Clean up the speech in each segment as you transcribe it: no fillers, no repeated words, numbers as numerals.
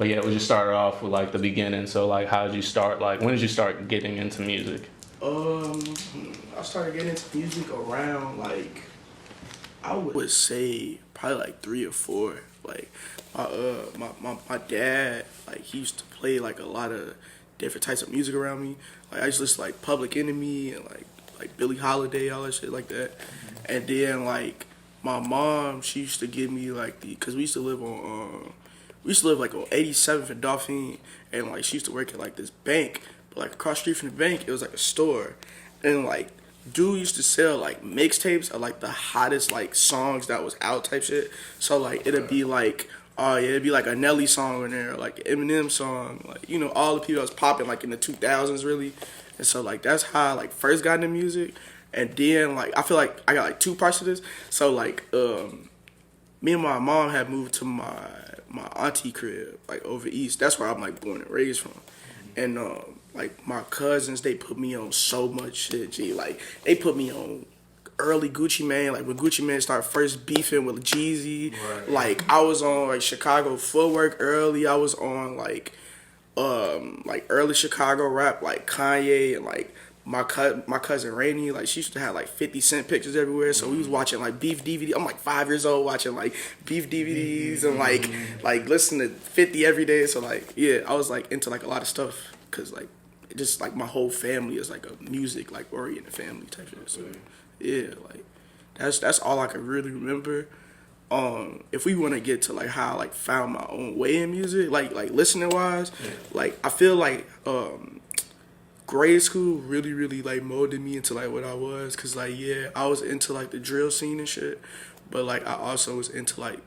But yeah, we just started off with like the beginning. So like, how did you start? Like, when did you start getting into music? I started getting into music around like I would say probably like 3 or 4. Like my dad, like he used to play like a lot of different types of music around me. Like I used to listen to like Public Enemy and like Billie Holiday, all that shit like that. And then like my mom, she used to give me like cause we used to live like on 87th and Dauphine, and like she used to work at like this bank, but like across the street from the bank, it was like a store, and like dude used to sell like mixtapes of like the hottest like songs that was out type shit. So like it'd be like, oh yeah, it'd be like a Nelly song in there, like an Eminem song, like you know all the people that was popping like in the 2000s really, and so like that's how I like first got into music, and then like I feel like I got like 2 parts to this. So like me and my mom had moved to my auntie crib like over east. That's where I'm like born and raised from, and like my cousins, they put me on so much shit. G, like they put me on early Gucci Mane. Like when Gucci Mane started first beefing with Jeezy, right. Like I was on like Chicago footwork early. I was on like early Chicago rap like Kanye and like my cousin Rainey, like she used to have like 50 Cent pictures everywhere, so we was watching like Beef DVD. I'm like 5 years old watching like Beef DVDs and like listening to 50 every day. So like yeah, I was like into like a lot of stuff because like just like my whole family is like a music like oriented family type shit. So yeah, like that's all I can really remember. If we want to get to like how I like found my own way in music, like listening wise, like I feel like grade school really like molded me into like what I was, cause like yeah, I was into like the drill scene and shit, but like I also was into like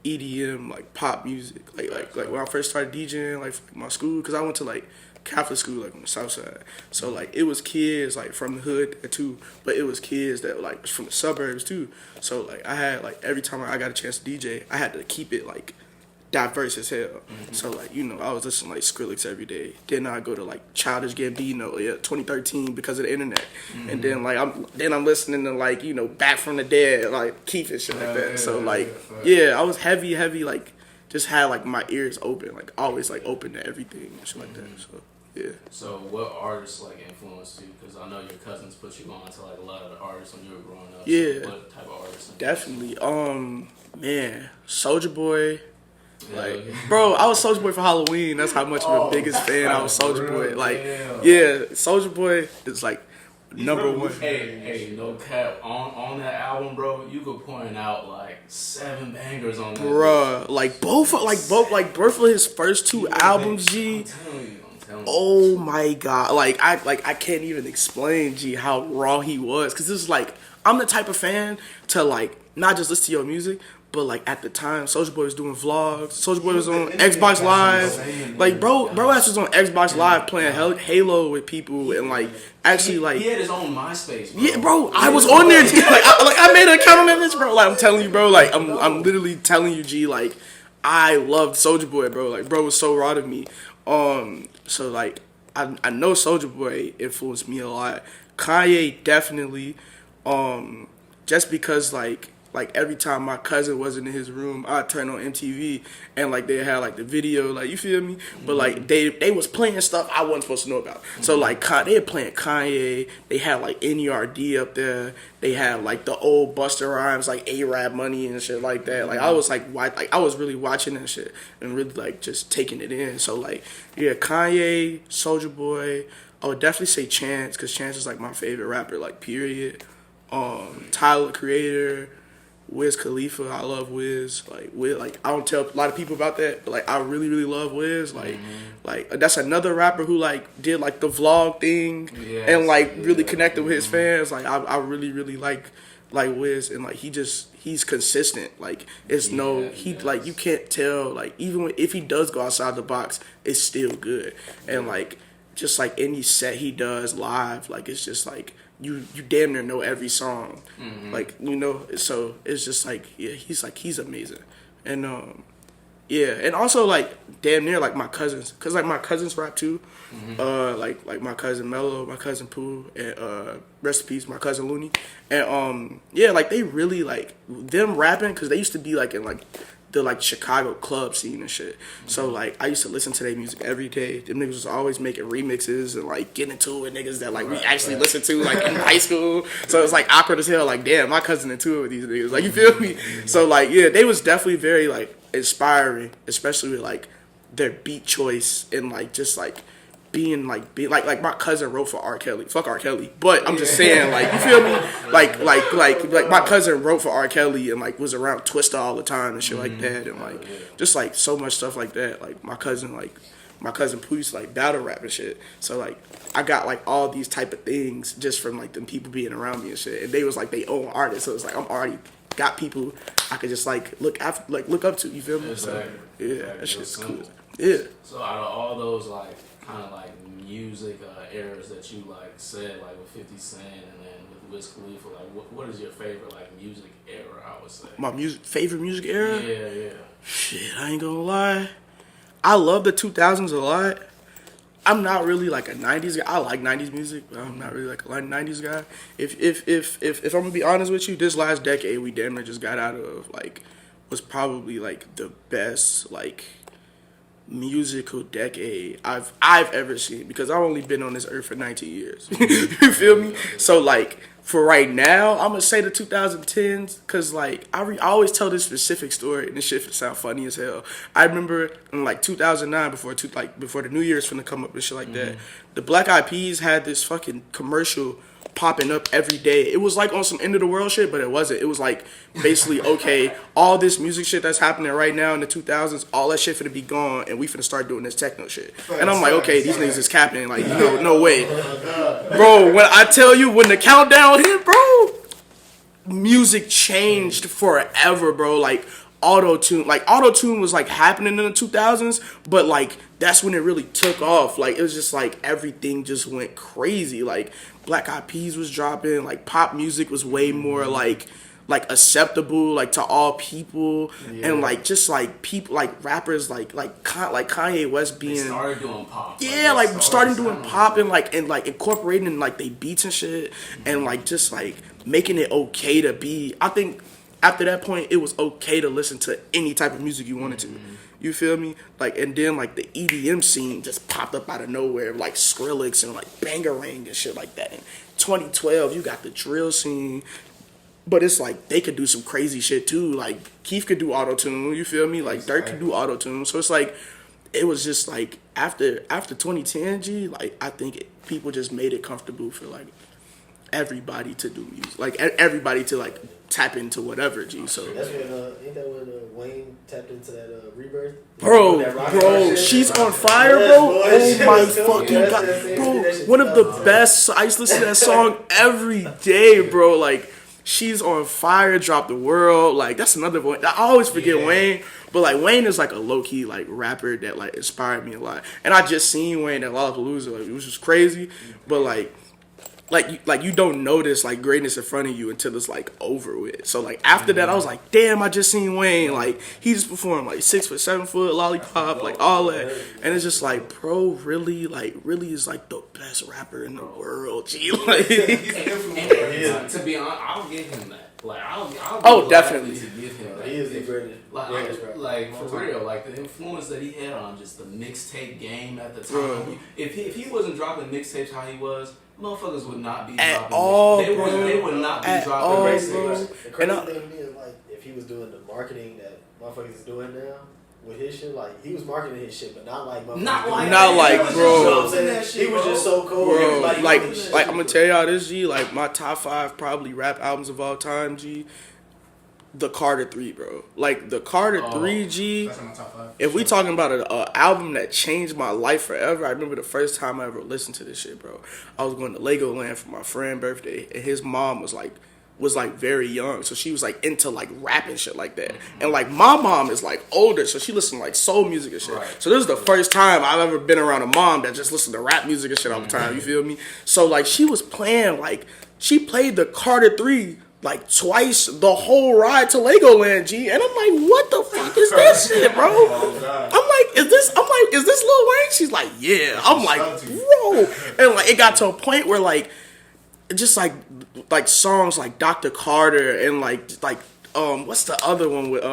EDM, like pop music, like when I first started DJing like for my school, cause I went to like Catholic school like on the south side, so like it was kids like from the hood too, but it was kids that like was from the suburbs too, so like I had like every time I got a chance to DJ, I had to keep it like diverse as hell. So like, you know, I was listening to like Skrillex every day. Then I go to like Childish Gambino, 2013 because of the internet. And then like I'm listening to like, you know, Back from the Dead, like Keith and shit like that. So like I was heavy like just had like my ears open, like always like open to everything and shit like that. So yeah. So what artists like influenced you? Because I know your cousins put you on to like a lot of the artists when you were growing up. Yeah. So what type of artists? Definitely. Man, Soulja Boy. Like, bro, I was Soulja Boy for Halloween. That's how much of a biggest fan I was Soulja Boy. Like, yeah, Soulja Boy is like number one. Hey, no cap. On that album, bro, you could point out like 7 bangers on that. Bruh, like both of his first 2 albums, G. I'm telling you. Oh my god, like I can't even explain, G, how raw he was. Cause this is like I'm the type of fan to like not just listen to your music, but like at the time, Soulja Boy was doing vlogs. Soulja Boy was on Xbox Live. Like bro ass was on Xbox Live playing Halo with people and like actually like he had his own MySpace. Bro. Yeah, bro, I was on there. G, I made an account on that bitch, bro. Like I'm telling you, bro. Like I'm literally telling you, G. Like I loved Soulja Boy, bro. Like bro was so raw to me. So like I know Soulja Boy influenced me a lot. Kanye definitely. Just because like every time my cousin wasn't in his room, I'd turn on MTV and like they had like the video, like you feel me? But like they was playing stuff I wasn't supposed to know about. So like they were playing Kanye, they had like NERD up there, they had like the old Busta Rhymes, like A-Rap Money and shit like that. Like I was like I was really watching that shit and really like just taking it in. So like yeah, Kanye, Soulja Boy, I would definitely say Chance, because Chance is like my favorite rapper, like period. Tyler the Creator, Wiz Khalifa, I love Wiz. Like I don't tell a lot of people about that, but like I really love Wiz. Like that's another rapper who like did like the vlog thing and like really connected with his fans. Like I really like Wiz, and like he's consistent. Like it's like you can't tell, like even if he does go outside the box, it's still good. And like just like any set he does live, like it's just like you damn near know every song, like you know. So it's just like he's amazing, and and also like damn near like my cousins, cause like my cousins rap too, like my cousin Mello, my cousin Pooh, and rest in peace my cousin Looney, and like they really like them rapping, cause they used to be like in like the like Chicago club scene and shit. So like I used to listen to their music every day. Them niggas was always making remixes and like getting into it with niggas that like we actually listened to like in high school. So it's like awkward as hell. Like damn, my cousin into it with these niggas. Like you feel me? So like yeah, they was definitely very like inspiring, especially with like their beat choice and like just like being like my cousin wrote for R. Kelly. Fuck R. Kelly. But I'm just saying, like, you feel me? Like my cousin wrote for R. Kelly and like was around Twista all the time and shit like that, and like just like so much stuff like that. Like my cousin Pooh used to like battle rap and shit. So like I got like all these type of things just from like them people being around me and shit. And they was like they own artists, so it's like I'm already got people I could just like look up to. You feel me? Exactly. So yeah, that shit's cool. Yeah. So out of all those like kind of like music eras that you like said, like with 50 Cent and then with Wiz Khalifa, like what is your favorite like music era? I would say My favorite music era. Yeah. Shit, I ain't gonna lie. I love the 2000s a lot. I'm not really like a 90s guy. I like 90s music, but I'm not really like a 90s guy. If I'm gonna be honest with you, this last decade we damn near just got out of like was probably like the best like musical decade I've ever seen, because I've only been on this earth for 19 years. You feel me? So like for right now, I'm gonna say the 2010s, because like I always tell this specific story and this shit sound funny as hell. I remember in like 2009 before the New Year's finna come up and shit like that, the Black Eyed Peas had this fucking commercial popping up every day. It was like on some end of the world shit, but it wasn't. It was like basically, okay, all this music shit that's happening right now in the 2000s, all that shit finna be gone, and we finna start doing this techno shit. And I'm like, okay, these niggas is capping. Like, no way. Bro, when I tell you, when the countdown hit, bro, music changed forever, bro. Like, auto-tune was like happening in the 2000s, but like that's when it really took off. Like it was just like everything just went crazy. Like Black Eyed Peas was dropping, like pop music was way more like acceptable like to all people, and like just like people like rappers like Kanye West being, they started doing pop. Yeah, like starting doing pop and like incorporating in like they beats and shit, and like just like making it okay to be. I think after that point, it was okay to listen to any type of music you wanted to. You feel me? Like, and then like the EDM scene just popped up out of nowhere, like Skrillex and like Bangarang and shit like that. In 2012, you got the drill scene, but it's like they could do some crazy shit too. Like Keith could do auto-tune, you feel me? Like Dirk could do auto-tune. So it's like, it was just like after 2010, G, like I think people just made it comfortable for like everybody to do music, like everybody to like tap into whatever, G. So that's when ain't that when Wayne tapped into that Rebirth? Bro, she's on fire, bro. Oh my fucking god, bro. One of the best. I used to listen to that song every day, bro. Like she's on fire, Drop the World. Like that's another one. I always forget Wayne, but like Wayne is like a low key like rapper that like inspired me a lot. And I just seen Wayne at Lollapalooza, like it was just crazy. But like you don't notice like greatness in front of you until it's like over with. So like after that, I was like, damn, I just seen Wayne. Like he just performed like 6 foot, 7 foot, Lollipop, like all that, and it's just like, bro, really is like the best rapper in the world. G, like to be honest, I'll give him that. Like I'll definitely to give him that. He is the greatest. Like for real, like the influence that he had on just the mixtape game at the time. If he wasn't dropping mixtapes how he was, motherfuckers would not be at dropping all, they bro. would not be At dropping all, mixtapes. bro. The crazy thing to me is like if he was doing the marketing that motherfuckers is doing now with his shit, like he was marketing his shit, but not like motherfuckers. Not like, bro. You know what I'm saying? He was just so cool. Bro, like I'm gonna tell y'all this, G. Like my top 5 probably rap albums of all time, G. The Carter 3, bro. Like the Carter 3, G. That's in my top 5. If we talking about an album that changed my life forever, I remember the first time I ever listened to this shit, bro. I was going to Legoland for my friend's birthday, and his mom was like very young, so she was like into like rap and shit like that. And like my mom is like older, so she listened to like soul music and shit. So this is the first time I've ever been around a mom that just listened to rap music and shit all the time. You feel me? So like she was playing, like she played the Carter 3 like twice the whole ride to Legoland, G. And I'm like, what the fuck is this shit, bro? I'm like, is this Lil Wayne? She's like, yeah. I'm like, bro. And like it got to a point where like just like songs like Dr. Carter and like what's the other one with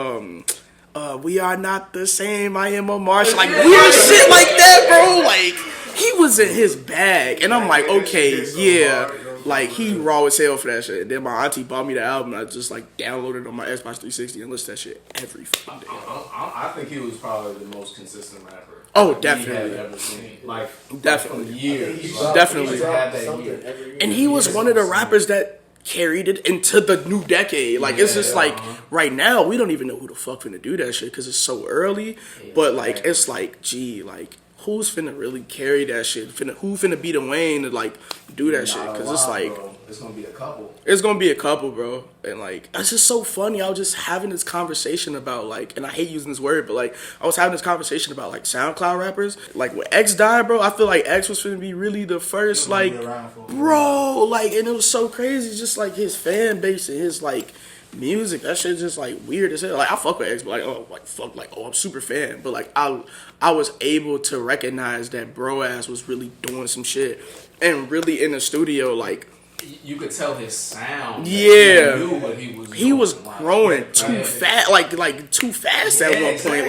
we are not the same. I am a Martian. Like weird shit like that, bro. Like he was in his bag, and I'm like, okay, yeah. Like he raw as hell for that shit. And then my auntie bought me the album. And I just like downloaded it on my Xbox 360 and listened to that shit every fucking day. I think he was probably the most consistent rapper. Oh, definitely. We had ever seen. Like definitely for years. Definitely. He dropped something every year. And he was one of the rappers that carried it into the new decade. Like it's just like right now we don't even know who the fuck finna do that shit because it's so early. But like it's like gee, like who's finna really carry that shit? Who finna be the Wayne to like do that shit? Because it's like bro. It's gonna be a couple. It's gonna be a couple, bro. And like it's just so funny. I was just having this conversation about like, and I hate using this word, but like I was having this conversation about like SoundCloud rappers. Like when X died, bro, I feel like X was finna be really the first like, bro, like, and it was so crazy. Just like his fan base and his like music, that shit just like weird as hell. Like I fuck with X, but I'm super fan. But like I was able to recognize that bro ass was really doing some shit and really in the studio like. You could tell his sound. Yeah, he knew what he was. He was growing too fast, like too fast at one point.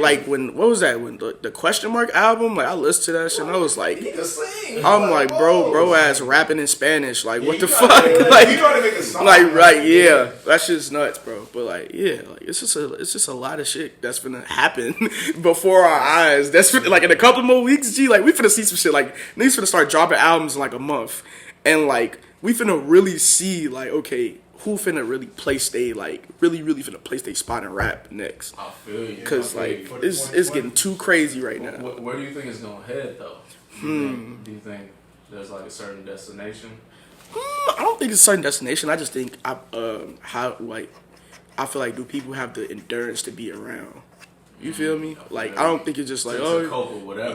Like when what was that? When the question mark album? Like I listened to that shit, and I was like, he could sing. I'm like, bro ass rapping in Spanish. Like what the fuck? Like you trying to make a song. Like right, yeah, that shit's nuts, bro. But like, yeah, like it's just a lot of shit that's gonna happen before our eyes. That's like in a couple more weeks, like we finna see some shit. Like niggas finna start dropping albums in like a month. And, like, we finna really see, like, okay, who finna really place they, like, really finna place they spot in rap next. I feel you. Because, like, it's getting too crazy right now. Where do you think it's gonna head, though? Do you think there's, like, a certain destination? I don't think it's a certain destination. I just think, I feel like, do people have the endurance to be around? You feel me? Like, I don't think it's just like,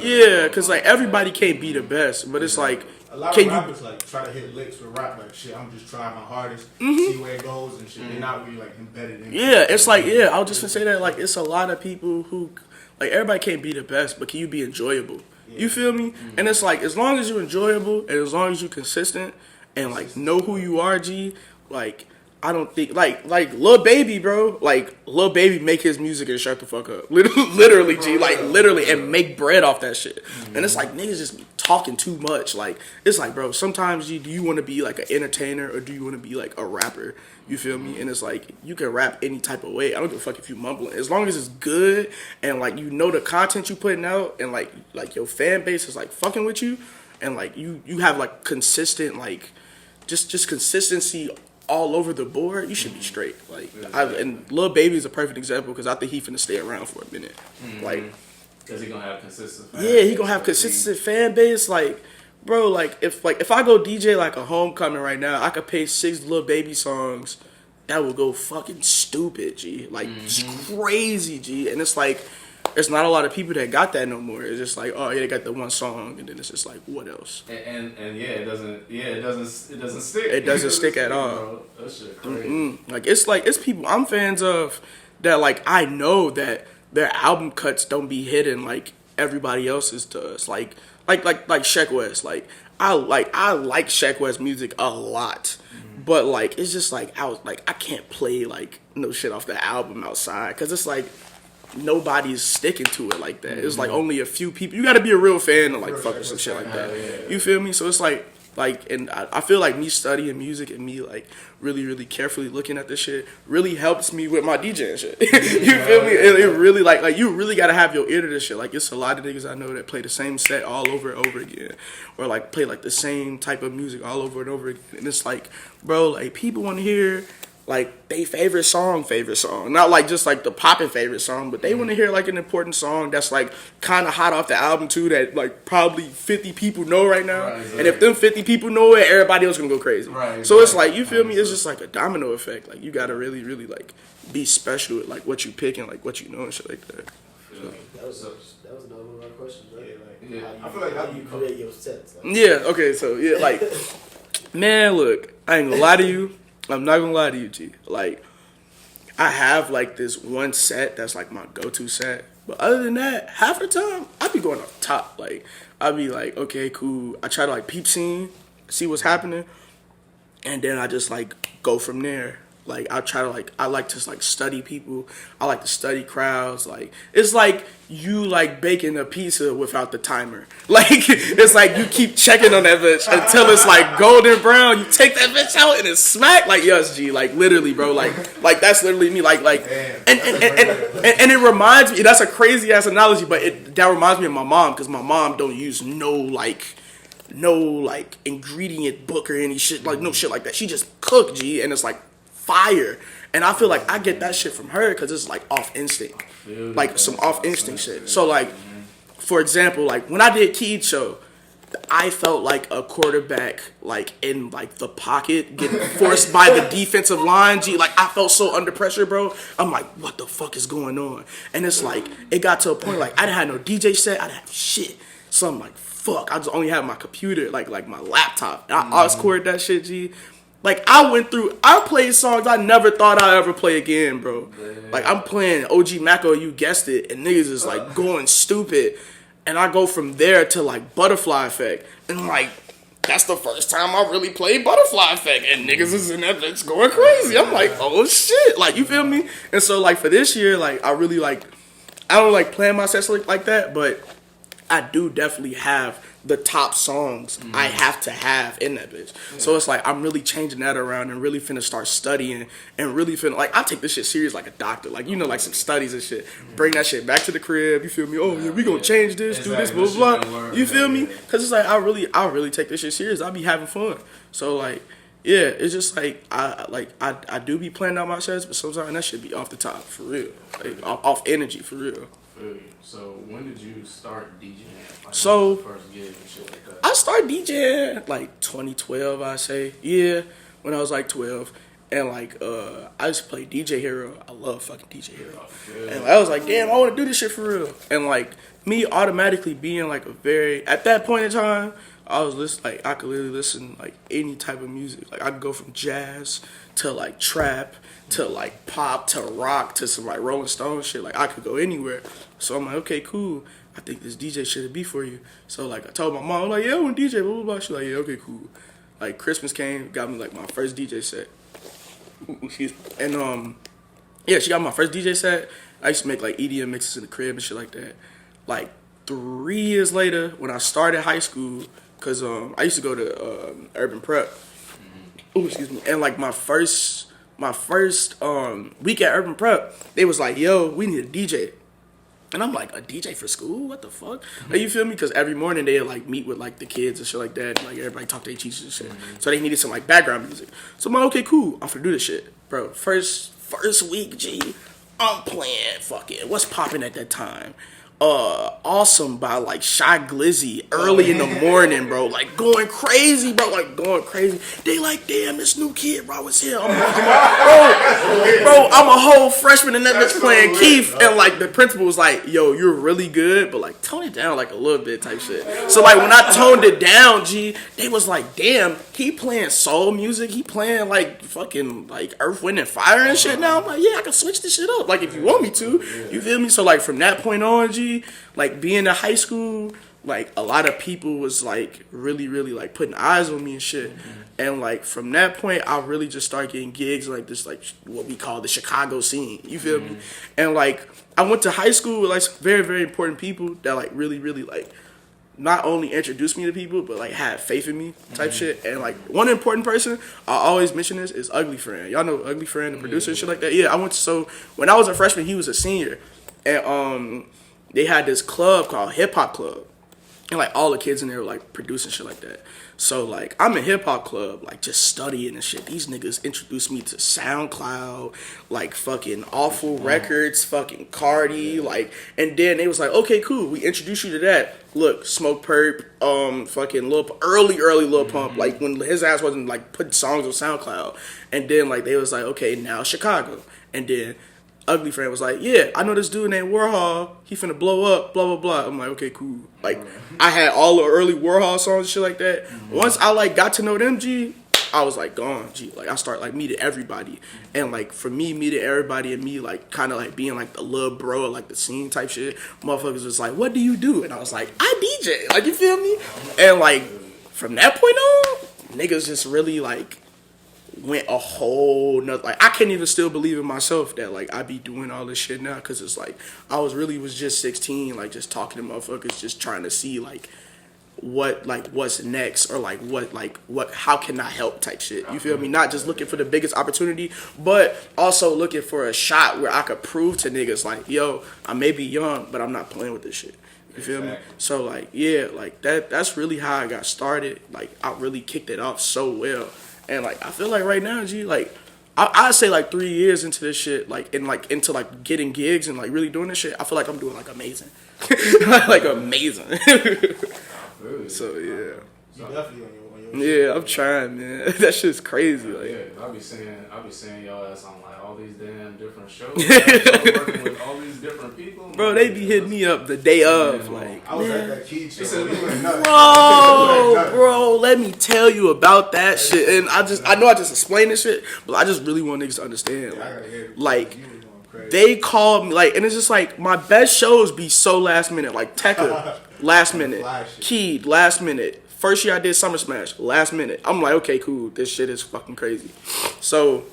yeah, because, like, everybody can't be the best. But it's like, a lot of rappers like try to hit licks with rap like shit. I'm just trying my hardest, see where it goes and shit. They're not really like embedded in. Yeah, it's like I was just gonna say that like it's a lot of people who like everybody can't be the best, but can you be enjoyable? Yeah. You feel me? And it's like as long as you're enjoyable and as long as you're consistent and like know who you are, G. Like I don't think like Lil Baby, bro. Like Lil Baby make his music and shut the fuck up, literally, G. Like literally, and make bread off that shit. And it's like niggas just be talking too much. Like it's like, bro, sometimes do you want to be like an entertainer or do you want to be like a rapper? You feel me? And it's like you can rap any type of way. I don't give a fuck if you mumbling, as long as it's good and like you know the content you putting out and like your fan base is like fucking with you and like you have like consistent like just consistency all over the board, you should be straight. Like, and Lil Baby is a perfect example because I think he finna stay around for a minute. Like, because he gonna have consistent. He gonna have consistent fan base. Like, bro, like if I go DJ like a homecoming right now, I could pay 6 Lil Baby songs. That would go fucking stupid, G. Like crazy, G. And it's like. There's not a lot of people that got that no more. It's just like, oh yeah, they got the one song, and then it's just like, what else? And it doesn't stick. It doesn't stick at all. Bro. That shit crazy. Like it's people I'm fans of that like I know that their album cuts don't be hidden like everybody else's does. Like Sheck West. Like I like Sheck West music a lot. But like it's just like I can't play like no shit off the album outside because it's like. Nobody's sticking to it like that. It's like only a few people. You got to be a real fan to like fuck with some shit like that. Yeah. You feel me? So it's like, and I feel like me studying music and me like really carefully looking at this shit really helps me with my DJing shit. You feel me? It really like you really got to have your ear to this shit. Like it's a lot of niggas I know that play the same set all over and over again, or like play like the same type of music all over and over again. And it's like, bro, like people want to hear. Like, they favorite song. Not, like, just, like, the poppin' favorite song, but they want to hear, like, an important song that's, like, kind of hot off the album, too, that, like, probably 50 people know right now. Right, exactly. And if them 50 people know it, everybody else going to go crazy. Right, so it's, like, you feel me? It's just, like, a domino effect. Like, you got to really, like, be special with, like, what you pick and, like, what you know and shit like that. So. That was another one of my questions, right? I feel like how you create your sets. Like. Yeah, okay, so, yeah, like, man, look, I ain't gonna lie to you. I'm not gonna lie to you, G. Like, I have, like, this one set that's, like, my go-to set. But other than that, half the time, I be going off top. Like, I be like, okay, cool. I try to, like, peep scene, see what's happening. And then I just, like, go from there. Like I like to like study people. I like to study crowds. Like it's like you like baking a pizza without the timer. Like it's like you keep checking on that bitch until it's like golden brown. You take that bitch out and it's smack. Like yes, G. Like literally, bro. Like that's literally me. Like and it reminds me. That's a crazy ass analogy, but that reminds me of my mom because my mom don't use no ingredient book or any shit, like no shit like that. She just cook, G, and it's like fire. And I feel like I get that shit from her because it's like off instinct, like some off instinct shit. So like, for example, like when I did Keed show, I felt like a quarterback, like in like the pocket, getting forced by the defensive line. G, like I felt so under pressure, bro. I'm like, what the fuck is going on? And it's like it got to a point like I didn't have no DJ set, I didn't have shit. So I'm like, fuck, I just only have my computer, like my laptop. And I scored that shit, G. Like I played songs I never thought I'd ever play again, bro. Like I'm playing OG Mako, you guessed it, and niggas is like going stupid. And I go from there to like Butterfly Effect. And like, that's the first time I really played Butterfly Effect. And niggas is in that bitch going crazy. I'm like, oh shit. Like, you feel me? And so like for this year, like I really like, I don't like plan my sets like that, but I do definitely have the top songs I have to have in that bitch. Yeah. So it's like I'm really changing that around and really finna start studying and really finna like I take this shit serious like a doctor. Like like some studies and shit. Bring that shit back to the crib. You feel me? Oh yeah, we gonna change this, do this, blah blah. You feel me? Cause it's like I really take this shit serious. I be having fun. So like yeah, it's just like I do be planning out my sets, but sometimes that shit be off the top for real. Like off energy for real. So when did you start DJing? Like, so first gig and shit like that? I started DJing like 2012, I say. Yeah, when I was like 12. And like I used to play DJ Hero. I love fucking DJ Hero. And I was like, damn, I want to do this shit for real. And like me automatically being like at that point in time, I was like I could literally listen like any type of music. Like I could go from jazz to like trap to like pop to rock to some like Rolling Stone shit. Like I could go anywhere. So I'm like, okay, cool. I think this DJ should be for you. So like I told my mom, I'm like, yeah, I want to DJ, blah blah blah. She's like, yeah, okay, cool. Like Christmas came, got me like my first DJ set. And yeah, she got my first DJ set. I used to make like EDM mixes in the crib and shit like that. Like 3 years later, when I started high school, cause I used to go to Urban Prep. Oh, excuse me. And like my first week at Urban Prep, they was like, yo, we need a DJ. And I'm like, a DJ for school? What the fuck? Like, you feel me? Because every morning they like meet with like the kids and shit like that. And, like everybody talk to their teachers and shit. So they needed some like background music. So I'm like, okay, cool. I'm finna do this shit, bro. First week, G, I'm playing fucking what's popping at that time. Awesome by like Shy Glizzy early in the morning, bro. Like going crazy, bro. Like going crazy. They like, damn, this new kid, bro, is here. I'm a whole freshman and that bitch playing Keith. And like the principal was like, yo, you're really good, but like tone it down like a little bit type shit. So like when I toned it down, G, they was like, damn, he playing soul music. He playing like fucking like Earth, Wind, and Fire and shit now. I'm like, yeah, I can switch this shit up. Like if you want me to. You feel me? So like from that point on, G, like being in high school, like a lot of people was like really like putting eyes on me and shit. And like from that point I really just started getting gigs like this, like what we call the Chicago scene, you feel me? And like I went to high school with like some very important people that like really like not only introduced me to people but like had faith in me type shit. And like one important person I always mention this is Ugly Friend. Y'all know Ugly Friend, the producer and shit like that. Yeah, so when I was a freshman he was a senior, and they had this club called Hip Hop Club. And like all the kids in there were like producing shit like that. So like I'm in Hip Hop Club, like just studying and shit. These niggas introduced me to SoundCloud, like fucking Awful Records, fucking Cardi, like, and then they was like, okay, cool, we introduce you to that. Look, Smoke Perp, fucking early Lil Pump, like when his ass wasn't like putting songs on SoundCloud. And then like they was like, okay, now Chicago. And then Ugly Friend was like, yeah, I know this dude named Warhol. He finna blow up, blah, blah, blah. I'm like, okay, cool. Like, I had all the early Warhol songs and shit like that. Once I, like, got to know them, G, I was, like, gone, G. Like, I started, like, meeting everybody. And, like, for me, meeting everybody and me, like, kind of, like, being, like, the little bro, like, the scene type shit, motherfuckers was like, what do you do? And I was like, I DJ. Like, you feel me? And, like, from that point on, niggas just really, like, went a whole nother, like, I can't even still believe in myself that, like, I be doing all this shit now, because it's like, I was just 16, like, just talking to motherfuckers, just trying to see, like, what's next, or what how can I help type shit, you feel me? Not just looking for the biggest opportunity, but also looking for a shot where I could prove to niggas like, yo, I may be young, but I'm not playing with this shit, you feel me? So like, yeah, like that's really how I got started. Like, I really kicked it off so well, and like I feel like right now, G, like I'd say like 3 years into this shit, like into like getting gigs and like really doing this shit, I feel like I'm doing like amazing. Like amazing. So yeah. You definitely on your Yeah, I'm trying, man. That shit's crazy. Like, yeah, I'll be seeing y'all ass on like all these damn different shows. Like, working with all these different people. bro, they be hitting me up the day of, like, I was man. at that Keed show. Bro, let me tell you about that shit. And I know I just explained this shit, but I just really want niggas to understand. Like, they called me, like, and it's just like, my best shows be so last minute. Like, Tecca, last minute. Keed, last minute. First year I did Summer Smash, last minute. I'm like, okay, cool. This shit is fucking crazy. So,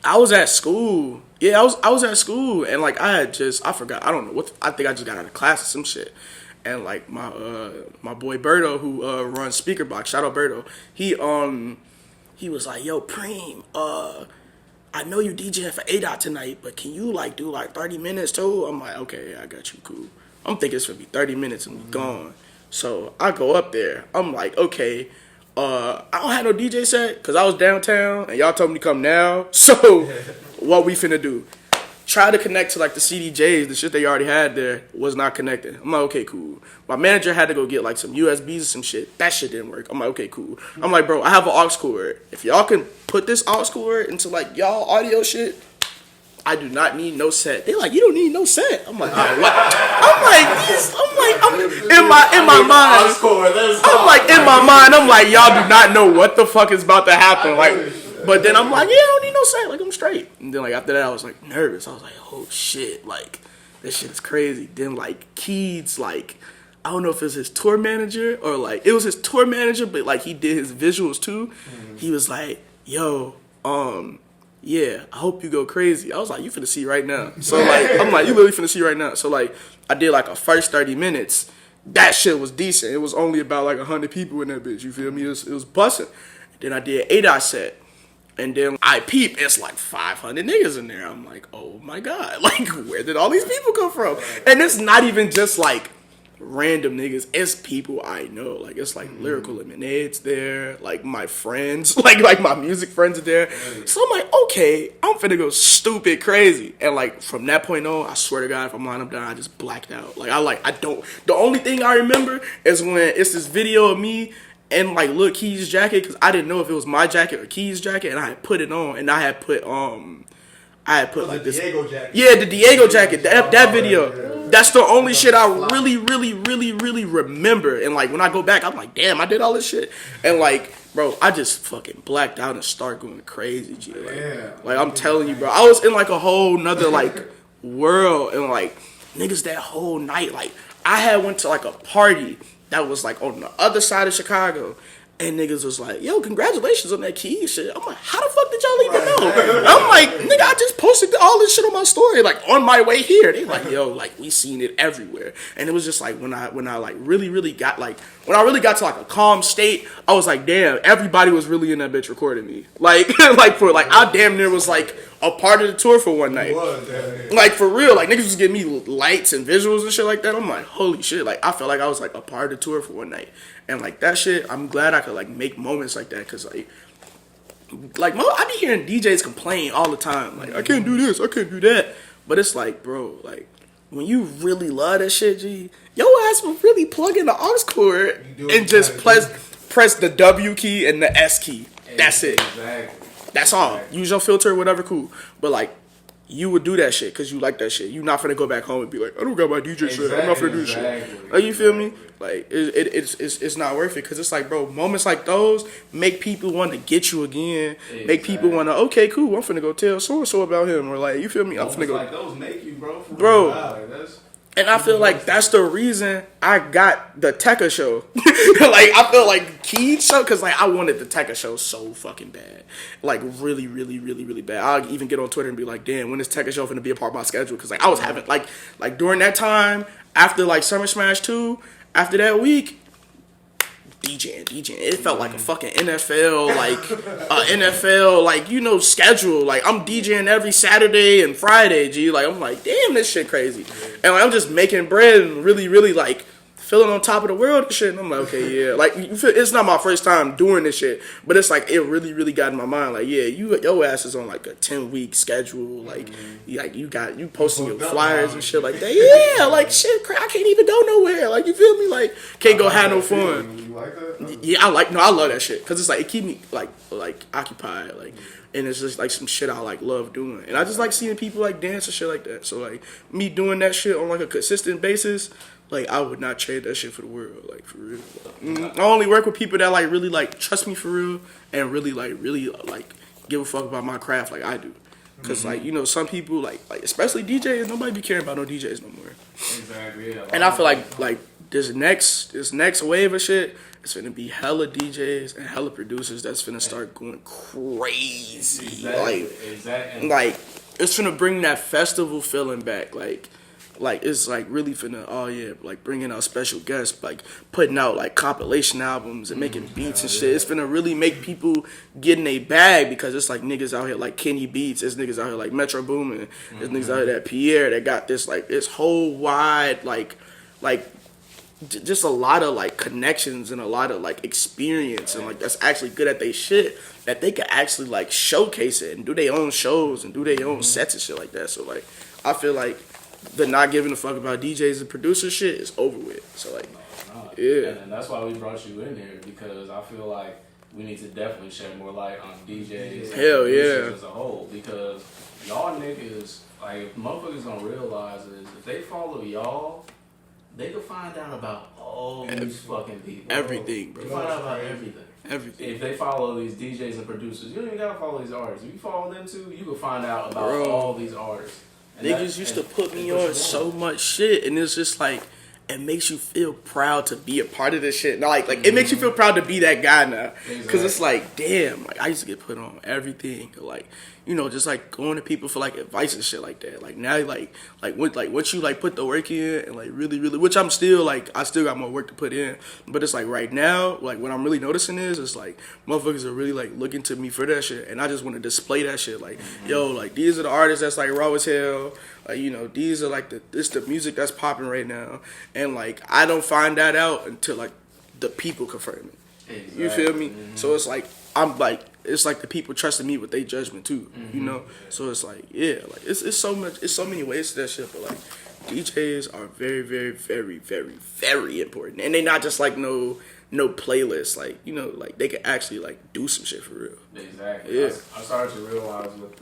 I was at school. Yeah, I was at school, and like I forgot. I don't know what. I think I just got out of class or some shit. And like my boy Berto, who runs Speakerbox, shout out Berto. He was like, yo, Preme, I know you DJing for A-Dot tonight, but can you like do like 30 minutes too? I'm like, okay, I got you, cool. I'm thinking it's gonna be 30 minutes and we gone. So I go up there. I'm like, okay, I don't have no DJ set because I was downtown and y'all told me to come now. So what we finna do? Try to connect to like the CDJs, the shit they already had there was not connected. I'm like, okay, cool. My manager had to go get like some USBs or some shit. That shit didn't work. I'm like, okay, cool. I'm like, bro, I have an aux cord. If y'all can put this aux cord into like y'all audio shit, I do not need no set. They like, you don't need no set. I'm like, oh, what? I'm in my mind. I'm like, y'all do not know what the fuck is about to happen. Like, but then I'm like, yeah, I don't need no set. Like, I'm straight. And then like after that, I was like nervous. I was like, oh shit, like this shit is crazy. Then like Keed's like, I don't know if it was his tour manager or like it was his tour manager, but like he did his visuals too. Mm-hmm. He was like, yo, yeah, I hope you go crazy. I was like, you finna see right now. So like, I'm like, you literally finna see right now. So like, I did like a first 30 minutes. That shit was decent. It was only about like 100 people in that bitch. You feel me? It was busting. Then I did 8-dot set. And then I peep, it's like 500 niggas in there. I'm like, oh my God. Like, where did all these people come from? And it's not even just like random niggas, it's people I know. Like, it's like Lyrical Lemonade's there, like my friends, like my music friends are there. So I'm like, okay, I'm finna go stupid crazy. And like from that point on, I swear to God, if I'm lying, I'm done, I just blacked out. Like the only thing I remember is when it's this video of me and like Lil Key's jacket, because I didn't know if it was my jacket or Key's jacket, and I had put it on, and I had put like this Diego jacket. Yeah, the Diego jacket, that video. That's the only shit I really remember. And like when I go back, I'm like, damn, I did all this shit. And like, bro, I just fucking blacked out and start going crazy, G. Like I'm telling you, bro, I was in like a whole nother like world, and like niggas that whole night, like I had went to like a party that was like on the other side of Chicago. And niggas was like, yo, congratulations on that Key shit. I'm like, how the fuck did y'all even know? I'm like, nigga, I just posted all this shit on my story, like on my way here. They like, yo, like we seen it everywhere. And it was just like when I like really got like, when I really got to like a calm state, I was like, damn, everybody was really in that bitch recording me. Like, for like, I damn near was like a part of the tour for one night. Like for real, like niggas was giving me lights and visuals and shit like that. I'm like, holy shit. Like I felt like I was like a part of the tour for one night. And like that shit, I'm glad I could like make moments like that, because like I be hearing DJs complain all the time, like I can't do this, I can't do that. But it's like, bro, like when you really love that shit, G, your ass will really plug in the aux cord and just press the W key and the S key. That's it. Exactly. That's all. Use your filter, whatever, cool. But like, you would do that shit because you like that shit. You not finna go back home and be like, I don't got my DJ shit. I'm not finna do this shit. Like, you feel me? Like, it's not worth it, because it's like, bro, moments like those make people want to get you again. Exactly. Make people want to, okay, cool, I'm finna go tell so-and-so about him. Or like, you feel me? I'm finna go. Like those make you, bro. Bro, And I feel like that's the reason I got the Tecca show. Like, I feel like Keed show, because, like, I wanted the Tecca show so fucking bad. Like, really, really, really, really bad. I'll even get on Twitter and be like, damn, when is Tecca show finna be a part of my schedule? Because, like, I was having, like, during that time, after, like, Summer Smash 2, after that week, DJing. It felt like a fucking NFL, schedule. Like, I'm DJing every Saturday and Friday, G. Like, I'm like, damn, this shit crazy. And, like, I'm just making bread and really, really, like, feeling on top of the world and shit. And I'm like, okay, yeah. Like, it's not my first time doing this shit, but it's like, it really, really got in my mind. Like, yeah, your ass is on, like, a 10-week schedule. Like, you posting your flyers and shit like that. Yeah, like, shit, I can't even go nowhere. Like, you feel me? Like, can't go have no fun. You like that? Yeah, I love that shit. Because it's like, it keep me, like occupied. Like, and it's just, like, some shit I, like, love doing. And I just like seeing people, like, dance and shit like that. So, like, me doing that shit on, like, a consistent basis, like, I would not trade that shit for the world, like, for real. I only work with people that, like, really, like, trust me for real and really, like, give a fuck about my craft like I do. Because, like, you know, some people, like, especially DJs, nobody be caring about no DJs no more. Exactly, yeah. And I feel like this next wave of shit, it's finna be hella DJs and hella producers that's finna start going crazy. Exactly. Like, it's finna bring that festival feeling back, like it's like really finna, oh yeah, like bringing out special guests, like putting out like compilation albums and making beats and shit. It's finna really make people get in a bag, because it's like niggas out here like Kenny Beats, there's niggas out here like Metro Boomin, there's niggas out here that Pierre that got this like this whole wide like just a lot of like connections and a lot of like experience, and like that's actually good at they shit, that they can actually like showcase it and do their own shows and do their own sets and shit like that. So like I feel like the not giving a fuck about DJs and producer shit is over with. So like, yeah. And that's why we brought you in here, because I feel like we need to definitely shed more light on DJs Hell and yeah. producers as a whole, because y'all niggas, like, if motherfuckers gonna realize is if they follow y'all, they can find out about all these fucking people. Everything, bro. They find out about everything. Everything. If they follow these DJs and producers, you don't even gotta follow these artists. If you follow them too, you can find out about all these artists. And niggas used to put me on so much shit, and it's just like, it makes you feel proud to be a part of this shit. Now, like it makes you feel proud to be that guy now, because it's like, damn, like I used to get put on everything, like, you know, just like going to people for like advice and shit like that. Like now, like once you like put the work in and like really, which I'm still like, I still got more work to put in, but it's like right now, like what I'm really noticing is, it's like motherfuckers are really like looking to me for that shit, and I just want to display that shit. Like, yo, like these are the artists that's like raw as hell. Like, you know, these are like this the music that's popping right now, and like I don't find that out until like the people confirm it. Exactly. You feel me? So it's like I'm like, it's like the people trusting me with their judgment too. You know? So it's like, yeah, like it's so many ways to that shit, but like DJs are very, very, very, very, very important, and they not just like no playlist. Like, you know, like they can actually like do some shit for real. Exactly. Yeah. I started to realize with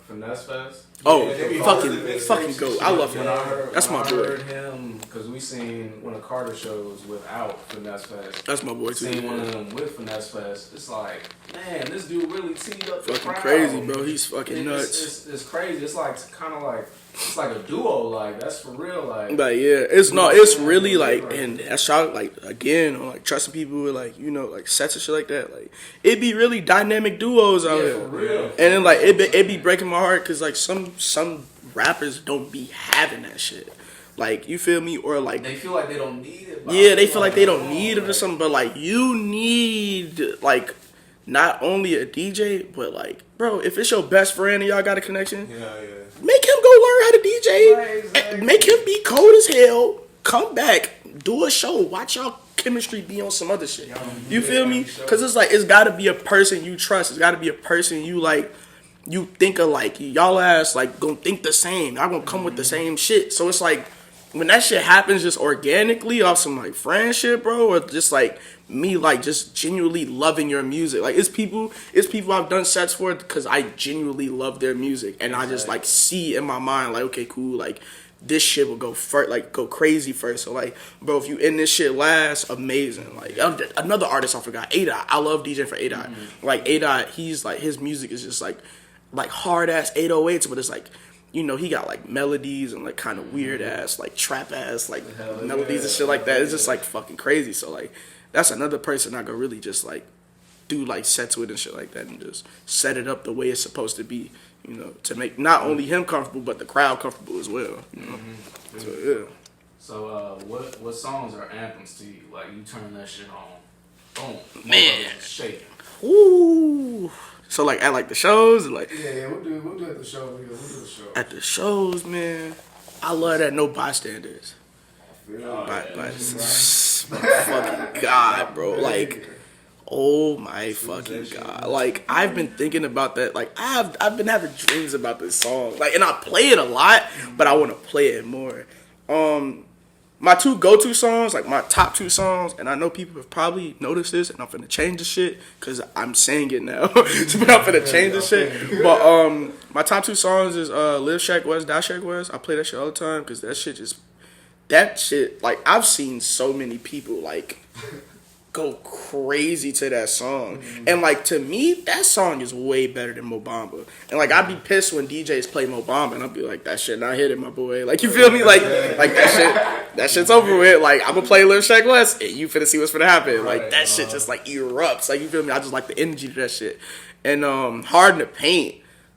Finesse Fest. Oh, Yeah, fucking go! I love him. That's my boy. I heard him because we seen one of Carter shows without Finesse Fest. That's my boy too. Seen one of them with Finesse Fest. It's like, man, this dude really teed up the Fucking crowd. crazy, bro. He's fucking nuts. It's crazy. It's like kind of like it's like a duo. Like that's for real. Like yeah, it's really like, and that's how like again on like trusting people with like, you know, like sets and shit like that. Like it be really dynamic duos out here. For real. And then like it be breaking my heart because like some rappers don't be having that shit. Like, you feel me? Or like they feel like they don't need it. Yeah, they feel like they don't need it or something. But like you need like not only a DJ, but like, bro, if it's your best friend and y'all got a connection, make him go learn how to DJ. Right, exactly. Make him be cold as hell. Come back, do a show, watch y'all chemistry be on some other shit. You feel me? Because it's like, it's got to be a person you trust. It's got to be a person you like. You think of like, y'all ass like gonna think the same. I'm gonna come with the same shit. So it's like, when that shit happens just organically off some like friendship, bro, or just like me like just genuinely loving your music. Like it's people I've done sets for because I genuinely love their music, and I just like see in my mind like, okay, cool, like this shit will go first, like go crazy first. So like, bro, if you in this shit last, amazing. Like another artist I forgot, A-Dot. I love DJing for A-Dot. Like A-Dot, he's like, his music is just like hard ass 808s, but it's like you know, he got like melodies and like kind of weird ass, like trap ass, like melodies and shit like that. It's just like fucking crazy. So like, that's another person I could really just like do like sets with and shit like that and just set it up the way it's supposed to be, you know, to make not only him comfortable but the crowd comfortable as well. You know, so yeah. So what songs are anthems to you? Like you turn that shit on, boom, Man. shaking. Ooh. So like at like the shows, like Yeah, we'll do at the show. We'll do the show. at the shows, man. I love that No Bystanders. But fucking God, bro. Like, oh my fucking God. Like, I've been thinking about that. Like, I've been having dreams about this song. Like, and I play it a lot, but I want to play it more. My two go-to songs, like my top two songs, and I know people have probably noticed this, and I'm finna change the shit, because I'm saying it now. But I'm finna change the shit. But my top two songs is Live Shack West, Die Shack West. I play that shit all the time, because that shit, like, I've seen so many people, like, go crazy to that song. And, like, to me, that song is way better than Mo Bamba. And, like, I'd be pissed when DJs play Mo Bamba, and I'd be like, that shit not hitting, my boy. Like, you feel me? Like that shit's over with. Like, I'm gonna play Live Shack West, and you finna see what's finna happen. Like, that shit just, like, erupts. Like, you feel me? I just like the energy to that shit. And Hard in the Paint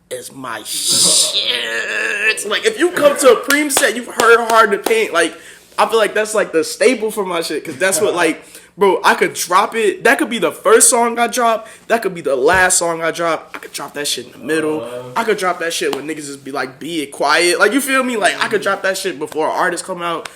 is my shit. Like, if you come to a Preme set, you've heard Hard in the Paint. Like, I feel like that's, like, the staple for my shit, because that's what, like... Bro, I could drop it. That could be the first song I drop. That could be the last song I drop. I could drop that shit in the middle. I could drop that shit when niggas just be like, be it quiet. Like, you feel me? Like, I could drop that shit before artists come out.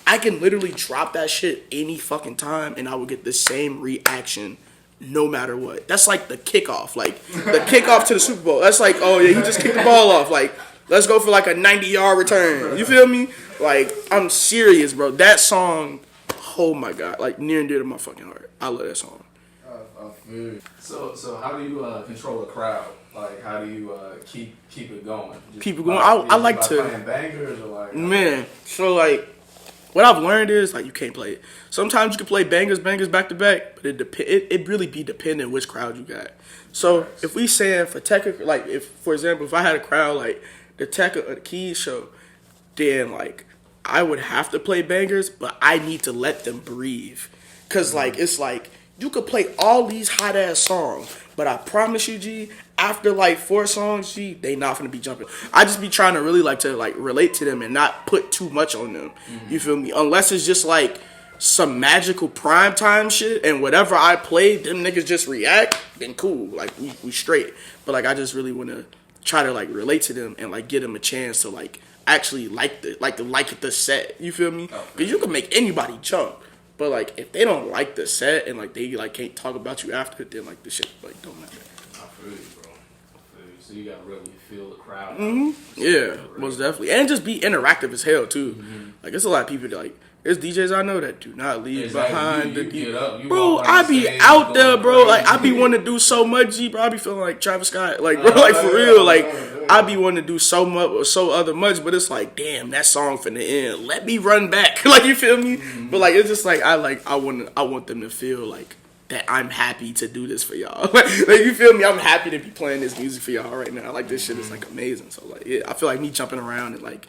I can literally drop that shit any fucking time, and I would get the same reaction no matter what. That's like the kickoff. Like, the kickoff to the Super Bowl. That's like, oh, yeah, he just kicked the ball off. Like, let's go for like a 90-yard return. You feel me? Like, I'm serious, bro. That song... Oh my God, like near and dear to my fucking heart. I love that song. So how do you control a crowd? Like how do you keep it going? Just Keep it going. I like to playing bangers or like man. So like what I've learned is like you can't play it. Sometimes you can play bangers back to back, but it really be dependent which crowd you got. So if we saying for Tecca, like if for example if I had a crowd like the Tecca or the Keed show, then like I would have to play bangers, but I need to let them breathe. Cause like it's like you could play all these hot ass songs, but I promise you, G, after like 4 songs, G, they not gonna be jumping. I just be trying to really like to like relate to them and not put too much on them. You feel me? Unless it's just like some magical prime time shit and whatever I play, them niggas just react, then cool. Like we straight. But like I just really wanna try to like relate to them and like give them a chance to like actually like the set, you feel me? Because you can make anybody jump, but like if they don't like the set and like they like can't talk about you after, then like the shit like don't matter. I feel you, bro. I feel you. So you gotta really feel the crowd. Yeah, most definitely, and just be interactive as hell too. Like there's a lot of people that like. There's DJs I know that do not leave behind the DJ. Bro, I be out there, bro. Like, I be wanting to do so much, G, bro. I be feeling like Travis Scott. Like, bro, like, for real. Like, I be wanting to do so much or so other much, but it's like, damn, that song finna end. Let me run back. Like, you feel me? But, like, it's just like, I want them to feel like that I'm happy to do this for y'all. Like, you feel me? I'm happy to be playing this music for y'all right now. Like, this shit is, like, amazing. So, like, yeah, I feel like me jumping around and, like,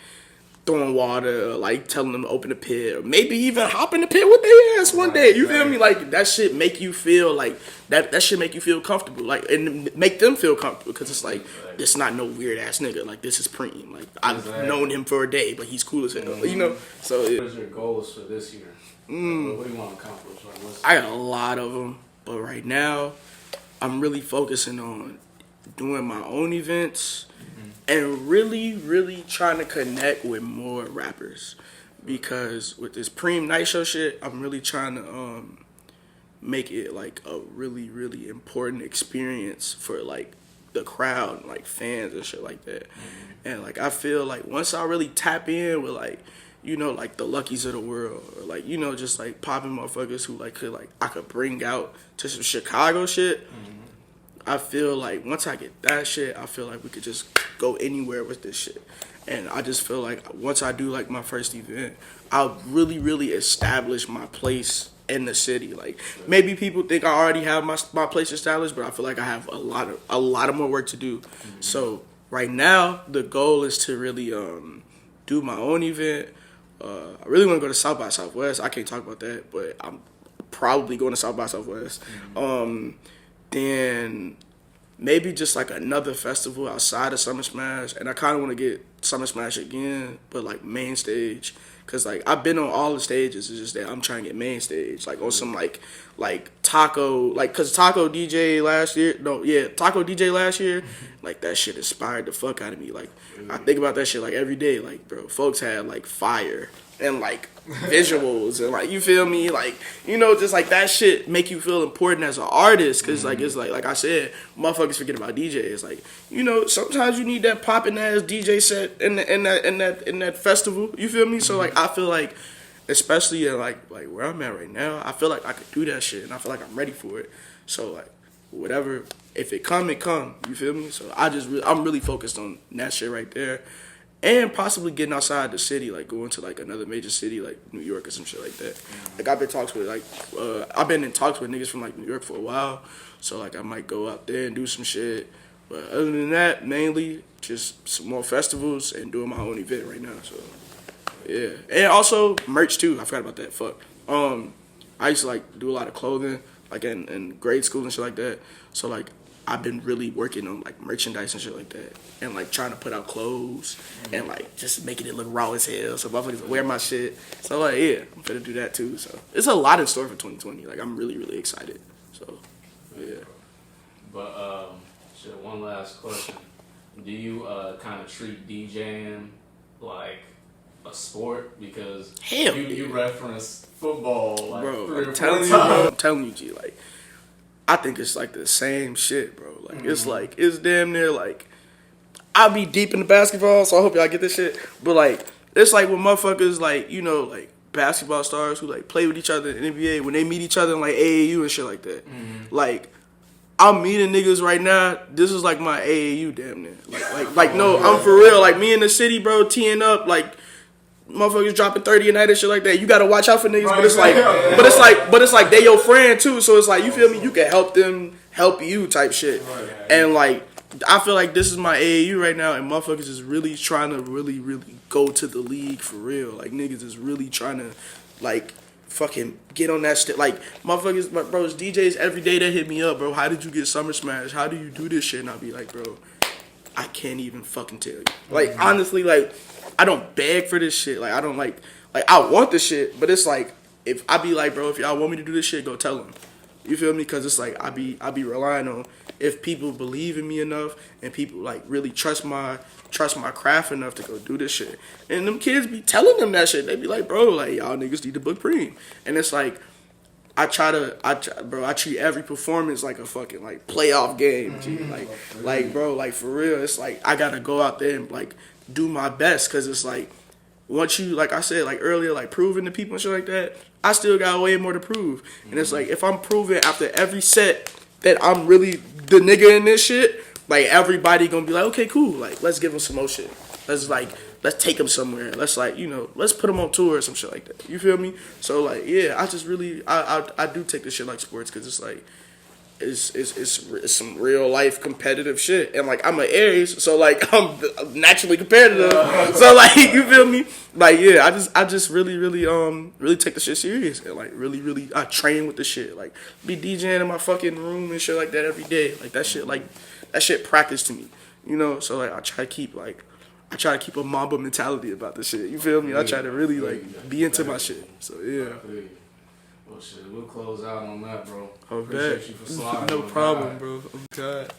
throwing water, or like telling them to open the pit, or maybe even hop in the pit with their ass one day. You feel me? Like that shit make you feel like that shit make you feel comfortable, like and make them feel comfortable because it's like it's not no weird ass nigga. Like this is Preme. Like I've known him for a day, but he's cool as hell. You know. So what is your goals for this year? What do you want to accomplish? Like, I got a lot of them, but right now I'm really focusing on doing my own events. And really, really trying to connect with more rappers. Because with this Preme Night Show shit, I'm really trying to make it like a really, really important experience for like the crowd, like fans and shit like that. And like I feel like once I really tap in with like, you know, like the Luckies of the world, or like, you know, just like popping motherfuckers who like I could bring out to some Chicago shit. I feel like once I get that shit, I feel like we could just go anywhere with this shit. And I just feel like once I do like my first event, I'll really, really establish my place in the city. Like maybe people think I already have my place established, but I feel like I have a lot of more work to do. So right now the goal is to really do my own event. I really want to go to South by Southwest. I can't talk about that, but I'm probably going to South by Southwest. Then maybe just like another festival outside of Summer Smash, and I kind of want to get Summer Smash again, but like main stage, cause like I've been on all the stages. It's just that I'm trying to get main stage, like on some like Taco, like cause Taco DJ last year, like that shit inspired the fuck out of me. Like I think about that shit like every day. Like bro, folks had like fire and like visuals and like you feel me, like you know, just like that shit make you feel important as an artist, cause like it's like I said, motherfuckers forget about DJs. Like you know, sometimes you need that popping ass DJ set in that festival. You feel me? So like I feel like, especially in like where I'm at right now, I feel like I could do that shit, and I feel like I'm ready for it. So like whatever, if it come, it come. You feel me? So I'm really focused on that shit right there. And possibly getting outside the city, like going to like another major city, like New York or some shit like that. Like I've been in talks with niggas from like New York for a while, so like I might go out there and do some shit. But other than that, mainly just some more festivals and doing my own event right now. So yeah, and also merch too. I forgot about that. Fuck. I used to like do a lot of clothing, like in grade school and shit like that. So like I've been really working on like merchandise and shit like that, and like trying to put out clothes and like just making it look raw as hell so motherfuckers wear my shit. So like yeah, I'm gonna do that too. So it's a lot in store for 2020. Like I'm really excited. So yeah. But shit, one last question: do you kind of treat DJing like a sport? Because hell you reference football like bro, 3 or 4 times. I'm telling you, G, like I think it's like the same shit, bro. Like it's like it's damn near like I'll be deep in the basketball, so I hope y'all get this shit. But like it's like when motherfuckers like, you know, like basketball stars who like play with each other in the NBA, when they meet each other in like AAU and shit like that. Like I'm meeting niggas right now. This is like my AAU damn near. Like no, I'm for real. Like me in the city, bro, teeing up like motherfuckers dropping 30 a night and shit like that. You gotta watch out for niggas, but it's like they your friend too. So it's like, you feel me? You can help them help you type shit. And like I feel like this is my AAU right now, and motherfuckers is really trying to really go to the league for real. Like niggas is really trying to like fucking get on that shit. Like motherfuckers, bro, it's DJs every day that hit me up, bro. How did you get Summer Smash? How do you do this shit? And I'll be like, bro, I can't even fucking tell you. Like honestly, like I don't beg for this shit. Like I don't like I want this shit, but it's like if I be like, bro, if y'all want me to do this shit, go tell them. You feel me? Cause it's like I be relying on if people believe in me enough and people like really trust my craft enough to go do this shit. And them kids be telling them that shit. They be like, bro, like y'all niggas need to book Preme. And it's like I treat every performance like a fucking like playoff game, G. Like bro, like for real, it's like I gotta go out there and like do my best, cause it's like once you, like I said like earlier, like proving to people and shit like that, I still got way more to prove. And it's like if I'm proving after every set that I'm really the nigga in this shit, like everybody gonna be like, okay, cool, like let's give him some more shit. Let's take him somewhere. Let's like, you know, let's put him on tour or some shit like that. You feel me? So like, yeah, I just really, I do take this shit like sports, because it's like, it's some real life competitive shit. And like, I'm an Aries, so like, I'm naturally competitive. So like, you feel me? Like, yeah, I just really take the shit serious. And like, really, I train with the shit. Like, be DJing in my fucking room and shit like that every day. Like, that shit practice to me. You know? So like, I try to keep a Mamba mentality about this shit. You feel me? I try to really like be into my shit. So yeah. Well, shit, we'll close out on that, bro. Oh, Appreciate you for sliding. No problem, bro. I'm tired.